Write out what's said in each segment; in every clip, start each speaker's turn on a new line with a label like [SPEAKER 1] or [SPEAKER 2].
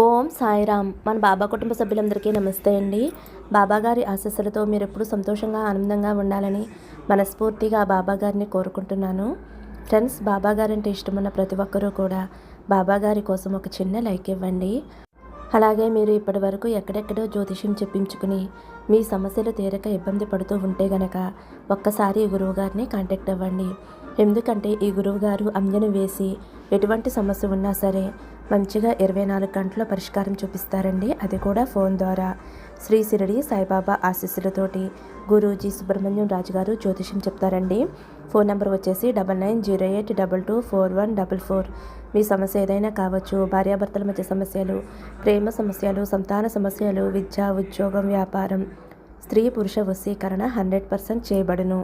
[SPEAKER 1] ఓం సాయిరామ్. మన బాబా కుటుంబ సభ్యులందరికీ నమస్తే అండి. బాబాగారి ఆశీస్సులతో మీరు ఎప్పుడు సంతోషంగా ఆనందంగా ఉండాలని మనస్ఫూర్తిగా ఆ బాబాగారిని కోరుకుంటున్నాను. ఫ్రెండ్స్, బాబాగారు అంటే ఇష్టమున్న ప్రతి ఒక్కరూ కూడా బాబాగారి కోసం ఒక చిన్న లైక్ ఇవ్వండి. అలాగే మీరు ఇప్పటి వరకు ఎక్కడెక్కడో జ్యోతిష్యం చెప్పించుకుని మీ సమస్యలు తీరక ఇబ్బంది పడుతూ ఉంటే గనక ఒక్కసారి ఈ గురువుగారిని కాంటాక్ట్ అవ్వండి. ఎందుకంటే ఈ గురువుగారు అంజనం వేసి ఎటువంటి సమస్య ఉన్నా సరే మంచిగా 24 గంటల పరిష్కారం చూపిస్తారండి. అది కూడా ఫోన్ ద్వారా. శ్రీ షిరిడి సాయిబాబా ఆశీస్సులతోటి గురూజీ సుబ్రహ్మణ్యం రాజు గారు జ్యోతిష్యం చెప్తారండి. ఫోన్ నెంబర్ వచ్చేసి 9908224144. మీ సమస్య ఏదైనా కావచ్చు. భార్యాభర్తల మధ్య సమస్యలు, ప్రేమ సమస్యలు, సంతాన సమస్యలు, విద్య, ఉద్యోగం, వ్యాపారం, స్త్రీ పురుష వశీకరణ 100% చేయబడును.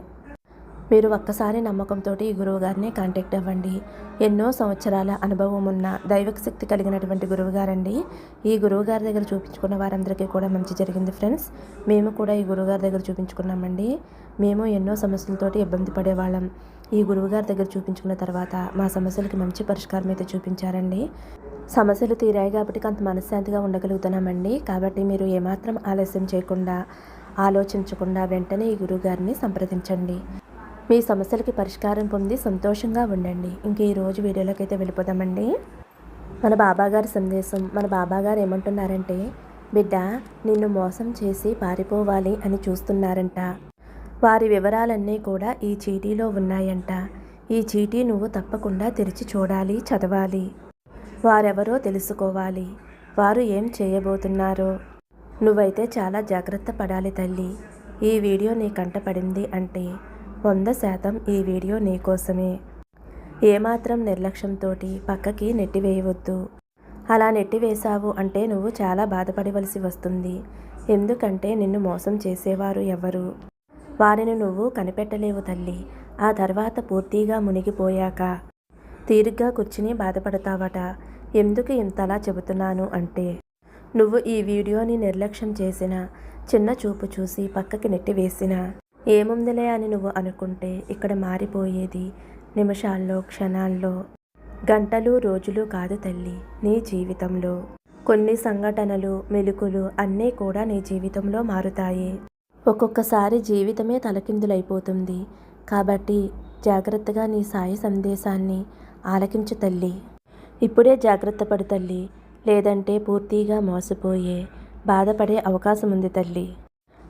[SPEAKER 1] మీరు ఒక్కసారి నమ్మకంతో ఈ గురువుగారిని కాంటాక్ట్ అవ్వండి. ఎన్నో సంవత్సరాల అనుభవం ఉన్న దైవిక శక్తి కలిగినటువంటి గురువుగారండి. ఈ గురువుగారి దగ్గర చూపించుకున్న వారందరికీ కూడా మంచి జరిగింది ఫ్రెండ్స్. మేము కూడా ఈ గురువుగారి దగ్గర చూపించుకున్నామండి. మేము ఎన్నో సమస్యలతోటి ఇబ్బంది పడేవాళ్ళం. ఈ గురువుగారి దగ్గర చూపించుకున్న తర్వాత మా సమస్యలకి మంచి పరిష్కారం అయితే చూపించారండి. సమస్యలు తీరాయి కాబట్టి కొంత మనశ్శాంతిగా ఉండగలుగుతున్నామండి. కాబట్టి మీరు ఏమాత్రం ఆలస్యం చేయకుండా, ఆలోచించకుండా వెంటనే ఈ గురువుగారిని సంప్రదించండి. మీ సమస్యలకి పరిష్కారం పొంది సంతోషంగా ఉండండి. ఇంక ఈరోజు వీడియోలోకి అయితే వెళ్ళిపోదామండి. మన బాబాగారి సందేశం. మన బాబాగారు ఏమంటున్నారంటే, బిడ్డ, నిన్ను మోసం చేసి పారిపోవాలి అని చూస్తున్నారంట. వారి వివరాలన్నీ కూడా ఈ చీటీలో ఉన్నాయంట. ఈ చీటీ నువ్వు తప్పకుండా తెరిచి చూడాలి, చదవాలి. వారెవరో తెలుసుకోవాలి. వారు ఏం చేయబోతున్నారో. నువ్వైతే చాలా జాగ్రత్త పడాలి తల్లి. ఈ వీడియో నీ కంట పడింది అంటే 100% ఈ వీడియో నీకోసమే. ఏమాత్రం నిర్లక్ష్యంతో పక్కకి నెట్టివేయవద్దు. అలా నెట్టివేశావు అంటే నువ్వు చాలా బాధపడవలసి వస్తుంది. ఎందుకంటే నిన్ను మోసం చేసేవారు ఎవరు? వారిని నువ్వు కనిపెట్టలేవు తల్లి. ఆ తర్వాత పూర్తిగా మునిగిపోయాక తీరిగ్గా కూర్చుని బాధపడతావట. ఎందుకు ఇంతలా చెబుతున్నాను అంటే, నువ్వు ఈ వీడియోని నిర్లక్ష్యం చేసిన, చిన్న చూపు చూసి పక్కకి నెట్టివేసిన, ఏముందిలే అని నువ్వు అనుకుంటే ఇక్కడ మారిపోయేది నిమిషాల్లో, క్షణాల్లో, గంటలు, రోజులు కాదు తల్లి. నీ జీవితంలో కొన్ని సంఘటనలు, మెలుకులు అన్నీ కూడా నీ జీవితంలో మారుతాయి. ఒక్కొక్కసారి జీవితమే తలకిందులైపోతుంది. కాబట్టి జాగ్రత్తగా నీ సాయి సందేశాన్ని ఆలకించు తల్లి. ఇప్పుడే జాగ్రత్త పడు తల్లి. లేదంటే పూర్తిగా మోసపోయే, బాధపడే అవకాశం ఉంది తల్లి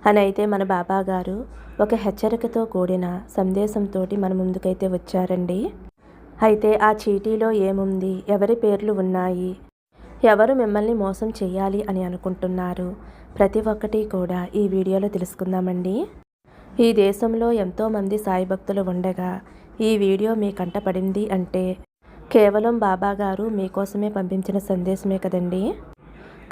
[SPEAKER 1] అని అయితే మన బాబాగారు ఒక హెచ్చరికతో కూడిన సందేశంతో మన ముందుకైతే వచ్చారండి. అయితే ఆ చీటీలో ఏముంది, ఎవరి పేర్లు ఉన్నాయి, ఎవరు మిమ్మల్ని మోసం చేయాలి అని అనుకుంటున్నారు, ప్రతి ఒక్కటి కూడా ఈ వీడియోలో తెలుసుకుందామండి. ఈ దేశంలో ఎంతోమంది సాయి భక్తులు ఉండగా ఈ వీడియో మీ కంట పడింది అంటే కేవలం బాబాగారు మీకోసమే పంపించిన సందేశమే కదండి.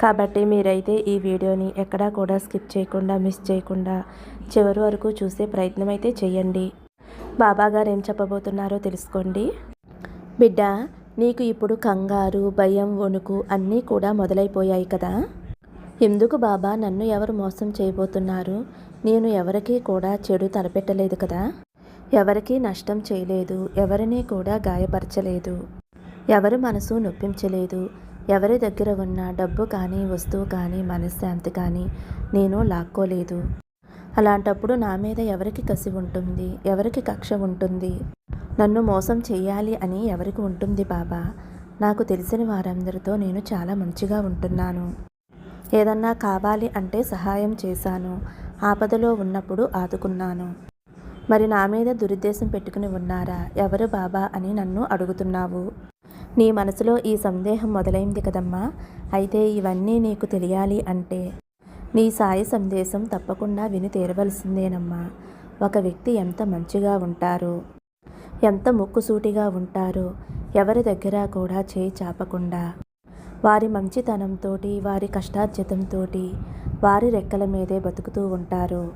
[SPEAKER 1] కాబట్టి మీరైతే ఈ వీడియోని ఎక్కడా కూడా స్కిప్ చేయకుండా, మిస్ చేయకుండా చివరి వరకు చూసే ప్రయత్నం అయితే చేయండి. బాబాగారు ఏం చెప్పబోతున్నారో తెలుసుకోండి. బిడ్డ, నీకు ఇప్పుడు కంగారు, భయం, వణుకు అన్నీ కూడా మొదలైపోయాయి కదా. ఎందుకు బాబా, నన్ను ఎవరు మోసం చేయబోతున్నారు? నేను ఎవరికీ కూడా చెడు తలపెట్టలేదు కదా. ఎవరికీ నష్టం చేయలేదు. ఎవరిని కూడా గాయపరచలేదు. ఎవరి మనసు నొప్పించలేదు. ఎవరి దగ్గర ఉన్న డబ్బు కానీ, వస్తువు కానీ, మనశ్శాంతి కానీ నేను లాక్కోలేదు. అలాంటప్పుడు నా మీద ఎవరికి కసి ఉంటుంది? ఎవరికి కక్ష ఉంటుంది? నన్ను మోసం చెయ్యాలి అని ఎవరికి ఉంటుంది బాబా? నాకు తెలిసిన వారందరితో నేను చాలా మంచిగా ఉంటున్నాను. ఏదన్నా కావాలి అంటే సహాయం చేశాను. ఆపదలో ఉన్నప్పుడు ఆదుకున్నాను. మరి నా మీద దురుద్దేశం పెట్టుకుని ఉన్నారా? ఎవరు బాబా అని నన్ను అడుగుతున్నావు. నీ మనసులో ఈ సందేహం మొదలైంది కదమ్మా. అయితే ఇవన్నీ నీకు తెలియాలి అంటే నీ సాయి సందేశం తప్పకుండా విని తీరవలసిందేనమ్మా. ఒక వ్యక్తి ఎంత మంచిగా ఉంటారో, ఎంత ముక్కుసూటిగా ఉంటారో, ఎవరి దగ్గర కూడా చేయి చాపకుండా, వారి మంచితనంతో, వారి కష్టార్జితంతో, వారి రెక్కల మీదే బతుకుతూ ఉంటారు.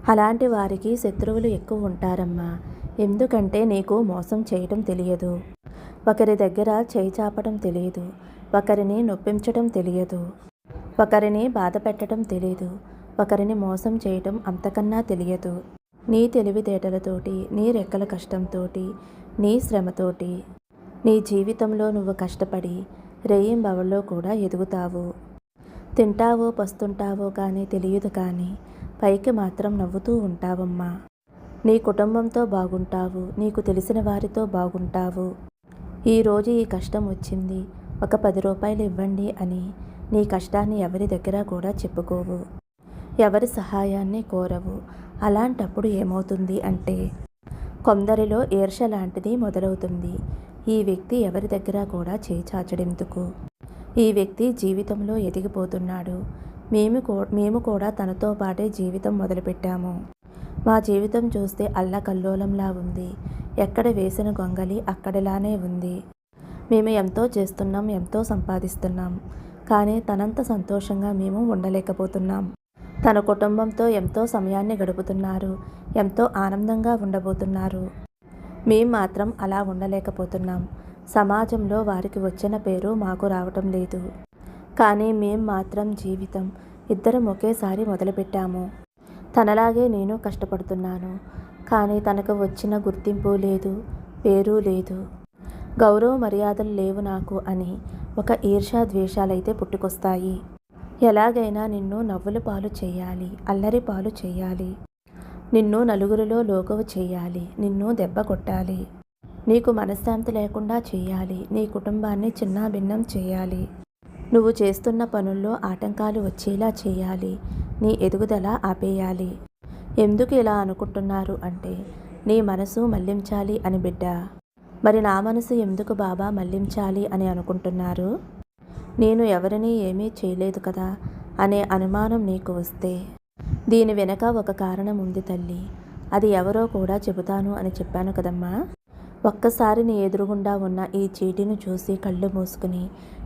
[SPEAKER 1] అలాంటి వారికి శత్రువులు ఎక్కువ ఉంటారమ్మా. ఎందుకంటే నీకు మోసం చేయటం తెలియదు. ఒకరి దగ్గర చేయి చాపడం తెలియదు. ఒకరిని నొప్పించడం తెలియదు. ఒకరిని బాధ పెట్టడం తెలియదు. ఒకరిని మోసం చేయటం అంతకన్నా తెలియదు. నీ తెలివితేటలతోటి, నీ రెక్కల కష్టంతో, నీ శ్రమతోటి, నీ జీవితంలో నువ్వు కష్టపడి రేయింబవళ్ళు కూడా ఎదుగుతావు. తింటావో పస్తుంటావో కానీ తెలియదు కానీ పైకి మాత్రం నవ్వుతూ ఉంటావమ్మా. నీ కుటుంబంతో బాగుంటావు, నీకు తెలిసిన వారితో బాగుంటావు. ఈరోజు ఈ కష్టం వచ్చింది, ఒక 10 రూపాయలు ఇవ్వండి అని నీ కష్టాన్ని ఎవరి దగ్గర కూడా చెప్పుకోవు, ఎవరి సహాయాన్ని కోరవు. అలాంటప్పుడు ఏమవుతుంది అంటే కొందరిలో ఈర్ష్య లాంటిది మొదలవుతుంది. ఈ వ్యక్తి ఎవరి దగ్గర కూడా చేయి చాచడెందుకు, ఈ వ్యక్తి జీవితంలో ఎదిగిపోతున్నాడు, మేము కూడా తనతో పాటే జీవితం మొదలుపెట్టాము, మా జీవితం చూస్తే అల్లకల్లోలంలా ఉంది, ఎక్కడ వేసిన గొంగలి అక్కడిలానే ఉంది, మేము ఎంతో చేస్తున్నాం, ఎంతో సంపాదిస్తున్నాం, కానీ తనంత సంతోషంగా మేము ఉండలేకపోతున్నాం. తన కుటుంబంతో ఎంతో సమయాన్ని గడుపుతున్నారు, ఎంతో ఆనందంగా ఉండబోతున్నారు, మేం మాత్రం అలా ఉండలేకపోతున్నాం. సమాజంలో వారికి వచ్చిన పేరు మాకు రావటం లేదు, కానీ మేం మాత్రం జీవితం ఇద్దరం ఒకేసారి మొదలుపెట్టాము. తనలాగే నేను కష్టపడుతున్నాను, కానీ తనకు వచ్చిన గుర్తింపు లేదు, పేరు లేదు, గౌరవ మర్యాదలు లేవు నాకు అని ఒక ఈర్ష్యా ద్వేషాలైతే పుట్టుకొస్తాయి. ఎలాగైనా నిన్ను నవ్వుల పాలు చేయాలి, అల్లరి పాలు చేయాలి, నిన్ను నలుగురిలో లోకువ చేయాలి, నిన్ను దెబ్బ కొట్టాలి, నీకు మనశ్శాంతి లేకుండా చేయాలి, నీ కుటుంబాన్ని చిన్నాభిన్నం చేయాలి, నువ్వు చేస్తున్న పనుల్లో ఆటంకాలు వచ్చేలా చేయాలి, నీ ఎదుగుదల ఆపేయాలి. ఎందుకు ఇలా అనుకుంటున్నారు అంటే నీ మనసు మళ్లించాలి అని బిడ్డ. మరి నా మనసు ఎందుకు బాబా మళ్లించాలి అని అనుకుంటున్నారు? నేను ఎవరిని ఏమీ చేయలేదు కదా అనే అనుమానం నీకు వస్తే దీని వెనక ఒక కారణం ఉంది తల్లి. అది ఎవరో కూడా చెబుతాను అని చెప్పాను కదమ్మా. ఒక్కసారి నీ ఎదురుగుండా ఉన్న ఈ చీటిని చూసి కళ్ళు మూసుకుని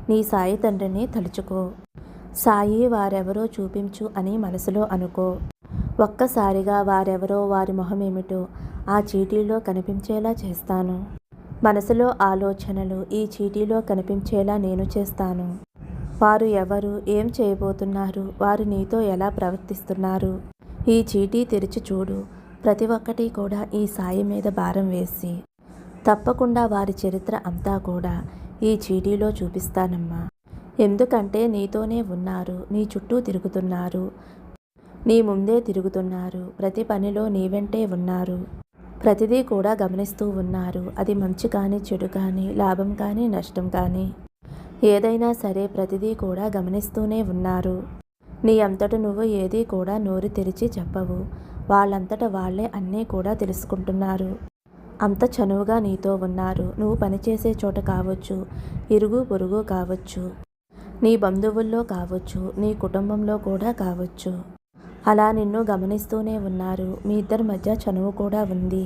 [SPEAKER 1] నీ సాయి తండ్రిని తలుచుకో. సాయి వారెవరో చూపించు అని మనసులో అనుకో. ఒక్కసారిగా వారెవరో, వారి మొహమేమిటో ఆ చీటీలో కనిపించేలా చేస్తాను. మనసులో ఆలోచనలు ఈ చీటీలో కనిపించేలా నేను చేస్తాను. వారు ఎవరు, ఏం చేయబోతున్నారు, వారు నీతో ఎలా ప్రవర్తిస్తున్నారు, ఈ చీటీ తెరిచి చూడు. ప్రతి ఒక్కటి కూడా ఈ సాయి మీద భారం వేసి తప్పకుండా వారి చరిత్ర అంతా కూడా ఈ చీటీలో చూపిస్తానమ్మా. ఎందుకంటే నీతోనే ఉన్నారు, నీ చుట్టూ తిరుగుతున్నారు, నీ ముందే తిరుగుతున్నారు, ప్రతి పనిలో నీ వెంటే ఉన్నారు, ప్రతిదీ కూడా గమనిస్తూ ఉన్నారు. అది మంచి కానీ చెడు కానీ, లాభం కానీ నష్టం కానీ, ఏదైనా సరే ప్రతిదీ కూడా గమనిస్తూనే ఉన్నారు. నీ అంతట నువ్వు ఏదీ కూడా నోరు తెరిచి చెప్పవు, వాళ్ళంతట వాళ్ళే అన్నీ కూడా తెలుసుకుంటున్నారు. అంత చనువుగా నీతో ఉన్నారు. నువ్వు పనిచేసే చోట కావచ్చు, ఇరుగు పొరుగు కావచ్చు, నీ బంధువుల్లో కావచ్చు, నీ కుటుంబంలో కూడా కావచ్చు, అలా నిన్ను గమనిస్తూనే ఉన్నారు. మీ ఇద్దరి మధ్య చనువు కూడా ఉంది.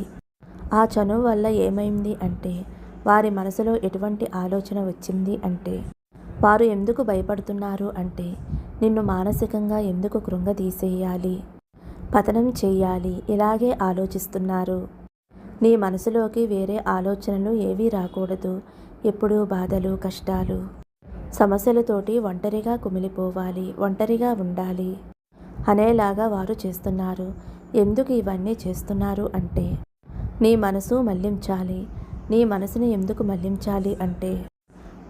[SPEAKER 1] ఆ చనువు వల్ల ఏమైంది అంటే వారి మనసులో ఎటువంటి ఆలోచన వచ్చింది అంటే వారు ఎందుకు భయపడుతున్నారు అంటే నిన్ను మానసికంగా ఎందుకు కృంగదీసేయాలి, పతనం చెయ్యాలి, ఇలాగే ఆలోచిస్తున్నారు. నీ మనసులోకి వేరే ఆలోచనలు ఏవీ రాకూడదు. ఎప్పుడూ బాధలు, కష్టాలు, సమస్యలతోటి ఒంటరిగా కుమిలిపోవాలి, ఒంటరిగా ఉండాలి అనేలాగా వారు చేస్తున్నారు. ఎందుకు ఇవన్నీ చేస్తున్నారు అంటే నీ మనసు మళ్లించాలి. నీ మనసుని ఎందుకు మళ్లించాలి అంటే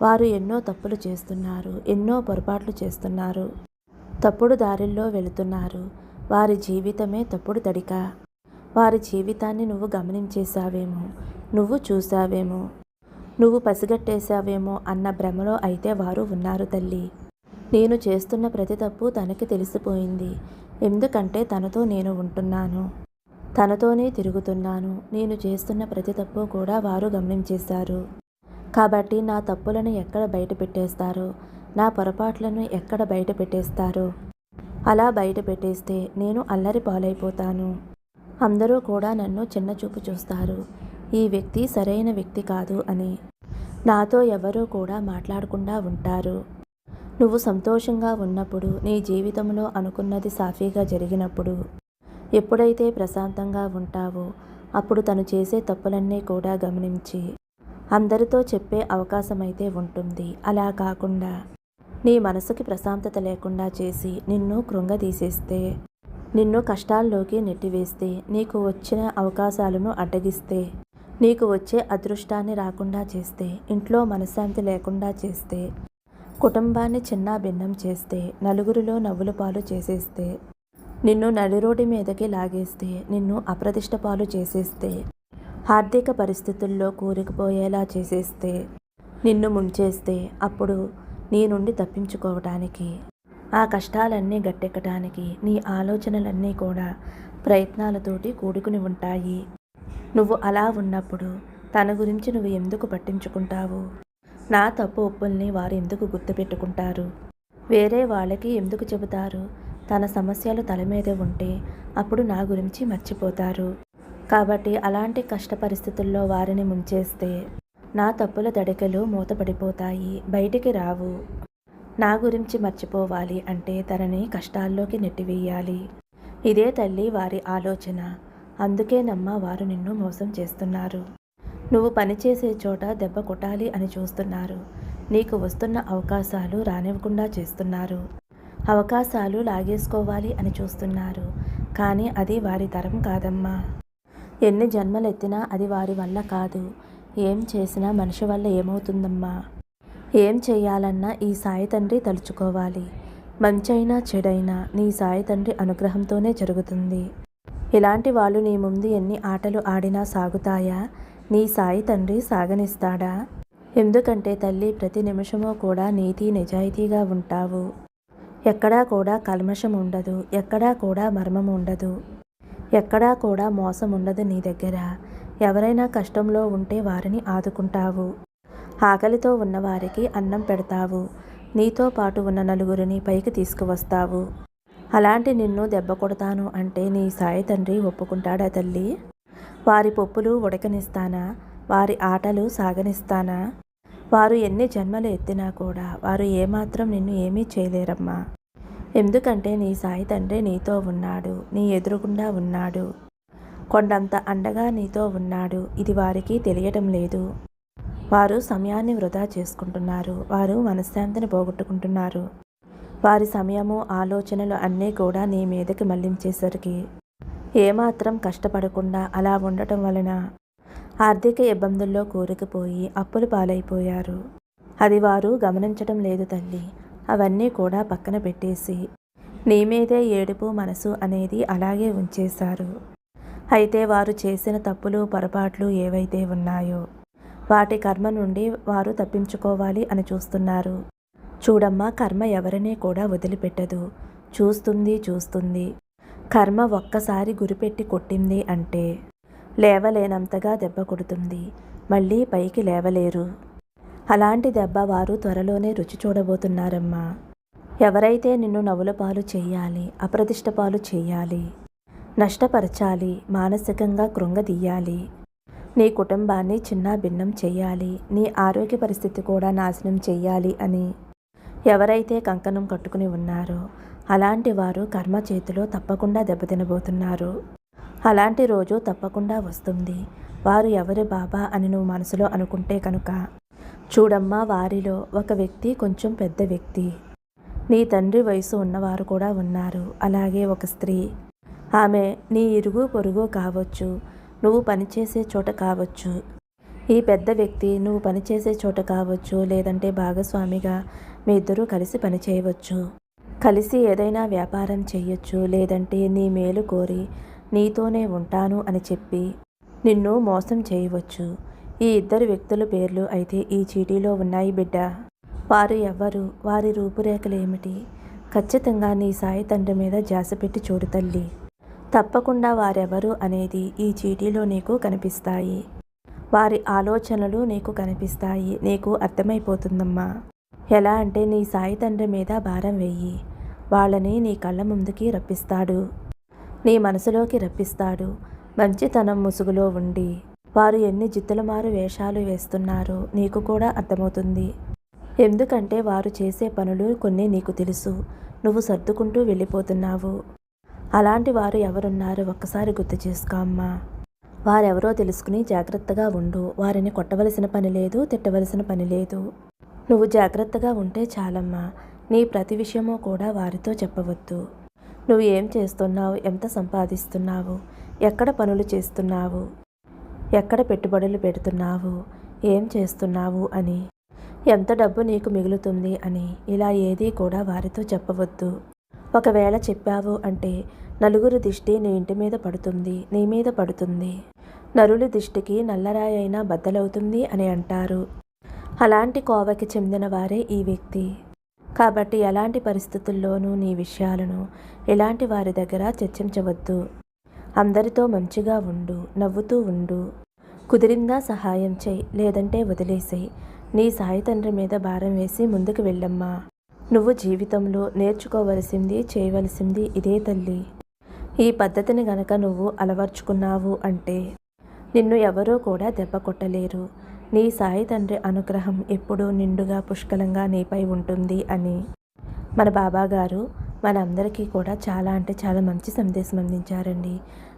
[SPEAKER 1] వారు ఎన్నో తప్పులు చేస్తున్నారు, ఎన్నో పొరపాట్లు చేస్తున్నారు, తప్పుడు దారిల్లో వెళుతున్నారు. వారి జీవితమే తప్పుడు తడిక. వారి జీవితాన్ని నువ్వు గమనించేశావేమో, నువ్వు చూసావేమో, నువ్వు పసిగట్టేశావేమో అన్న భ్రమలో అయితే వారు ఉన్నారు తల్లి. నేను చేస్తున్న ప్రతి తప్పు తనకి తెలిసిపోయింది. ఎందుకంటే తనతో నేను ఉంటున్నాను, తనతోనే తిరుగుతున్నాను. నేను చేస్తున్న ప్రతి తప్పు కూడా వారు గమనించేశారు. కాబట్టి నా తప్పులను ఎక్కడ బయట పెట్టేస్తారో, నా పొరపాట్లను ఎక్కడ బయట పెట్టేస్తారో అలా బయట పెట్టేస్తే నేను అల్లరి పాలైపోతాను. అందరూ కూడా నన్ను చిన్నచూపు చూస్తారు. ఈ వ్యక్తి సరైన వ్యక్తి కాదు అని నాతో ఎవరూ కూడా మాట్లాడకుండా ఉంటారు. నువ్వు సంతోషంగా ఉన్నప్పుడు, నీ జీవితంలో అనుకున్నది సాఫీగా జరిగినప్పుడు, ఎప్పుడైతే ప్రశాంతంగా ఉంటావో అప్పుడు తను చేసే తప్పులన్నీ కూడా గమనించి అందరితో చెప్పే అవకాశం అయితే ఉంటుంది. అలా కాకుండా నీ మనసుకి ప్రశాంతత లేకుండా చేసి నిన్ను కృంగదీసేస్తే, నిన్ను కష్టాల్లోకి నెట్టివేస్తే, నీకు వచ్చిన అవకాశాలను అడ్డగిస్తే, నీకు వచ్చే అదృష్టాన్ని రాకుండా చేస్తే, ఇంట్లో మనశ్శాంతి లేకుండా చేస్తే కుటుంబాన్ని చిన్నాభిన్నం చేస్తే, నలుగురిలో నవ్వుల పాలు చేసేస్తే, నిన్ను నడిరోడ్డు మీదకి లాగేస్తే, నిన్ను అప్రతిష్ట పాలు చేసేస్తే, ఆర్థిక పరిస్థితుల్లో కూరుకుపోయేలా చేసేస్తే, నిన్ను ముంచేస్తే, అప్పుడు నీ నుండి తప్పించుకోవటానికి, ఆ కష్టాలన్నీ గట్టెక్కటానికి నీ ఆలోచనలన్నీ కూడా ప్రయత్నాలతోటి కూడుకుని ఉంటాయి. నువ్వు అలా ఉన్నప్పుడు తన గురించి నువ్వు ఎందుకు పట్టించుకుంటావు? నా తప్పు ఒప్పుల్ని వారు ఎందుకు గుర్తుపెట్టుకుంటారు? వేరే వాళ్ళకి ఎందుకు చెబుతారు? తన సమస్యలు తల మీదే ఉంటే అప్పుడు నా గురించి మర్చిపోతారు. కాబట్టి అలాంటి కష్ట పరిస్థితుల్లో వారిని ముంచేస్తే నా తప్పుల తడికలు మూతపడిపోతాయి, బయటికి రావు. నా గురించి మర్చిపోవాలి అంటే తనని కష్టాల్లోకి నెట్టివేయాలి. ఇదే తల్లి వారి ఆలోచన. అందుకేనమ్మా వారు నిన్ను మోసం చేస్తున్నారు. నువ్వు పనిచేసే చోట దెబ్బ కొట్టాలి అని చూస్తున్నారు. నీకు వస్తున్న అవకాశాలు రానివ్వకుండా చేస్తున్నారు. అవకాశాలు లాగేసుకోవాలి అని చూస్తున్నారు. కానీ అది వారి తరం కాదమ్మా. ఎన్ని జన్మలెత్తినా అది వారి వల్ల కాదు. ఏం చేసినా మనిషి వల్ల ఏమవుతుందమ్మా? ఏం చెయ్యాలన్నా ఈ సాయి తండ్రి తలుచుకోవాలి. మంచైనా చెడైనా నీ సాయి తండ్రి అనుగ్రహంతోనే జరుగుతుంది. ఇలాంటి వాళ్ళు నీ ముందు ఎన్ని ఆటలు ఆడినా సాగుతాయా? నీ సాయి తండ్రి సాగనిస్తాడా? ఎందుకంటే తల్లి ప్రతి నిమిషమూ కూడా నీతి నిజాయితీగా ఉంటావు. ఎక్కడా కూడా కల్మషం ఉండదు. ఎక్కడా కూడా మర్మం ఉండదు. ఎక్కడా కూడా మోసం ఉండదు నీ దగ్గర. ఎవరైనా కష్టంలో ఉంటే వారిని ఆదుకుంటావు. ఆకలితో ఉన్నవారికి అన్నం పెడతావు. నీతో పాటు ఉన్న నలుగురిని పైకి తీసుకువస్తావు. అలాంటి నిన్ను దెబ్బ కొడతాను అంటే నీ సాయి తండ్రి ఒప్పుకుంటాడా తల్లి? వారి పప్పులు ఉడకనిస్తానా? వారి ఆటలు సాగనిస్తానా? వారు ఎన్ని జన్మలు ఎత్తినా కూడా వారు ఏమాత్రం నిన్ను ఏమీ చేయలేరమ్మా. ఎందుకంటే నీ సాయి తండ్రి నీతో ఉన్నాడు, నీ ఎదురుగుండా ఉన్నాడు, కొండంత అండగా నీతో ఉన్నాడు. ఇది వారికి తెలియటం లేదు. వారు సమయాన్ని వృధా చేసుకుంటున్నారు. వారు మనశ్శాంతిని పోగొట్టుకుంటున్నారు. వారి సమయము, ఆలోచనలు అన్నీ కూడా నీ మీదకి మళ్లించేసరికి ఏమాత్రం కష్టపడకుండా అలా ఉండటం వలన ఆర్థిక ఇబ్బందుల్లో కూరుకుపోయి అప్పులు పాలైపోయారు. అది వారు గమనించటం లేదు తల్లి. అవన్నీ కూడా పక్కన పెట్టేసి నీ మీదే ఏడుపు మనసు అనేది అలాగే ఉంచేశారు. అయితే వారు చేసిన తప్పులు, పొరపాట్లు ఏవైతే ఉన్నాయో వాటి కర్మ నుండి వారు తప్పించుకోవాలి అని చూస్తున్నారు. చూడమ్మా, కర్మ ఎవరినీ కూడా వదిలిపెట్టదు. చూస్తుంది. కర్మ ఒక్కసారి గురిపెట్టి కొట్టింది అంటే లేవలేనంతగా దెబ్బ కొడుతుంది. మళ్ళీ పైకి లేవలేరు. అలాంటి దెబ్బ వారు త్వరలోనే రుచి చూడబోతున్నారమ్మా. ఎవరైతే నిన్ను నవ్వుల పాలు చెయ్యాలి, అప్రతిష్ట పాలు చెయ్యాలి, నష్టపరచాలి, మానసికంగా కృంగదీయాలి, నీ కుటుంబాన్ని చిన్నాభిన్నం చెయ్యాలి, నీ ఆరోగ్య పరిస్థితి కూడా నాశనం చెయ్యాలి అని ఎవరైతే కంకణం కట్టుకుని ఉన్నారో అలాంటి వారు కర్మ చేతిలో తప్పకుండా దెబ్బతినబోతున్నారు. అలాంటి రోజు తప్పకుండా వస్తుంది. వారు ఎవరు బాబా అని నువ్వు మనసులో అనుకుంటే కనుక చూడమ్మా, వారిలో ఒక వ్యక్తి కొంచెం పెద్ద వ్యక్తి, నీ తండ్రి వయసు ఉన్నవారు కూడా ఉన్నారు. అలాగే ఒక స్త్రీ, ఆమె నీ ఇరుగు పొరుగు కావచ్చు, నువ్వు పనిచేసే చోట కావచ్చు. ఈ పెద్ద వ్యక్తి నువ్వు పనిచేసే చోట కావచ్చు, లేదంటే భాగస్వామిగా మీ ఇద్దరూ కలిసి పనిచేయవచ్చు, కలిసి ఏదైనా వ్యాపారం చేయొచ్చు, లేదంటే నీ మేలు కోరి నీతోనే ఉంటాను అని చెప్పి నిన్ను మోసం చేయవచ్చు. ఈ ఇద్దరు వ్యక్తుల పేర్లు అయితే ఈ చీటీలో ఉన్నాయి బిడ్డ. వారు ఎవ్వరు? వారి రూపురేఖలు ఏమిటి? ఖచ్చితంగా నీ సాయి తండ్రి మీద ధ్యాస పెట్టి చూడు తల్లి. తప్పకుండా వారెవరు అనేది ఈ చీటీలో నీకు కనిపిస్తాయి. వారి ఆలోచనలు నీకు కనిపిస్తాయి. నీకు అర్థమైపోతుందమ్మా. ఎలా అంటే నీ సాయి తండ్రి మీద భారం వెయ్యి. వాళ్ళని నీ కళ్ళ ముందుకి రప్పిస్తాడు, నీ మనసులోకి రప్పిస్తాడు. మంచితనం ముసుగులో ఉండి వారు ఎన్ని జిత్తులమారు వేషాలు వేస్తున్నారో నీకు కూడా అర్థమవుతుంది. ఎందుకంటే వారు చేసే పనులు కొన్ని నీకు తెలుసు. నువ్వు సర్దుకుంటూ వెళ్ళిపోతున్నావు. అలాంటి వారు ఎవరున్నారో ఒక్కసారి గుర్తు చేసుకో అమ్మా. వారెవరో తెలుసుకుని జాగ్రత్తగా ఉండు. వారిని కొట్టవలసిన పని లేదు, తిట్టవలసిన పని లేదు. నువ్వు జాగ్రత్తగా ఉంటే చాలమ్మా. నీ ప్రతి విషయమూ కూడా వారితో చెప్పవద్దు. నువ్వు ఏం చేస్తున్నావు, ఎంత సంపాదిస్తున్నావు, ఎక్కడ పనులు చేస్తున్నావు, ఎక్కడ పెట్టుబడులు పెడుతున్నావు, ఏం చేస్తున్నావు అని ఎంత డబ్బు నీకు మిగులుతుంది అని ఇలా ఏదీ కూడా వారితో చెప్పవద్దు. ఒకవేళ చెప్పావు అంటే నలుగురు దిష్టి నీ ఇంటి మీద పడుతుంది, నీ మీద పడుతుంది. నరుని దిష్టికి నల్లరాయి అయినా బద్దలవుతుంది అని అంటారు. అలాంటి కోవకి చెందిన వారే ఈ వ్యక్తి. కాబట్టి ఎలాంటి పరిస్థితుల్లోనూ నీ విషయాలను ఎలాంటి వారి దగ్గర చర్చించవద్దు. అందరితో మంచిగా ఉండు, నవ్వుతూ ఉండు. కుదిరిందా సహాయం చేయి, లేదంటే వదిలేసేయి. నీ సాయి తండ్రి మీద భారం వేసి ముందుకు వెళ్ళమ్మా. నువ్వు జీవితంలో నేర్చుకోవలసింది, చేయవలసింది ఇదే తల్లి. ఈ పద్ధతిని గనక నువ్వు అలవర్చుకున్నావు అంటే నిన్ను ఎవరూ కూడా దెబ్బ కొట్టలేరు. నీ సాయి తండ్రి అనుగ్రహం ఎప్పుడూ నిండుగా పుష్కలంగా నీపై ఉంటుంది అని మన బాబాగారు మనందరికీ కూడా చాలా అంటే చాలా మంచి సందేశం అందించారండి.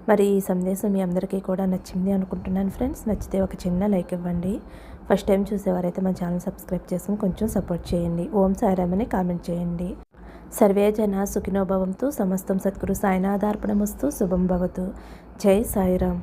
[SPEAKER 1] మరి ఈ సందేశం మీ అందరికీ కూడా నచ్చింది అనుకుంటున్నాను ఫ్రెండ్స్. నచ్చితే ఒక చిన్న లైక్ ఇవ్వండి. ఫస్ట్ టైం చూసేవారైతే మన ఛానల్ సబ్స్క్రైబ్ చేసుకుని కొంచెం సపోర్ట్ చేయండి. ఓం సాయిరామ్ అని కామెంట్ చేయండి. సర్వే జన సుఖినో భవంతు. సమస్తం సద్గురు సాయినాథార్పణమస్తు. శుభం భవతు. జై సాయిరామ్.